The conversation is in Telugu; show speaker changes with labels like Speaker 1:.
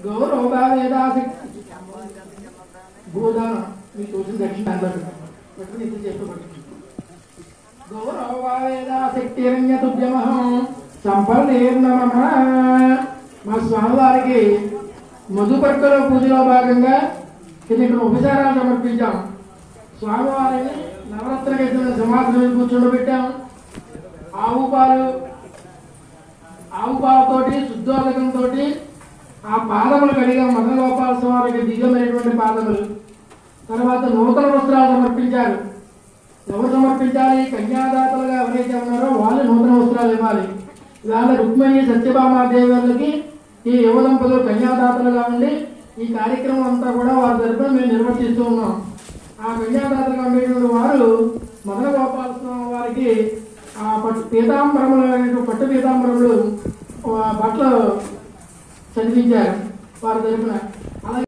Speaker 1: గౌరవవేదాసి భూదానం మీకు చూసిన దక్షిణ గౌరవవేదాశక్తిరణ్యతుద్యమహం సంపన్నేర్నమ. మా స్వామివారికి మధుపర్కల పూజలో భాగంగా ఇక్కడ ఉపచారాలు సమర్పించాం. స్వామివారిని నవరత్న గెలిచిన సింహాసనం కూర్చోబెట్టాం. ఆవు పాలతోటి శుద్ధోదకంతో ఆ పాదములు కడిగా మదన గోపాల స్వామికి దివ్యమైనటువంటి పాదములు. తర్వాత నూతన వస్త్రాలు సమర్పించారు. ఎవరు సమర్పించాలి? కన్యాదాతలుగా ఎవరైతే ఉన్నారో వాళ్ళు నూతన వస్త్రాలు ఇవ్వాలి. ఇవాళ రుక్మిణి సత్యభామాదేవి గారికి ఈ యువ దంపతులు కన్యాదాతలుగా ఉండి ఈ కార్యక్రమం అంతా కూడా వారి తరఫున మేము నిర్వర్తిస్తూ ఉన్నాం. ఆ కన్యాదాతలుగా ఉండేటువంటి వారు మదన గోపాల స్వామి వారికి ఆ పీతాంబరములు పట్టు పీతాంబరములు బట్టలు చదివించారు వారి తరఫున.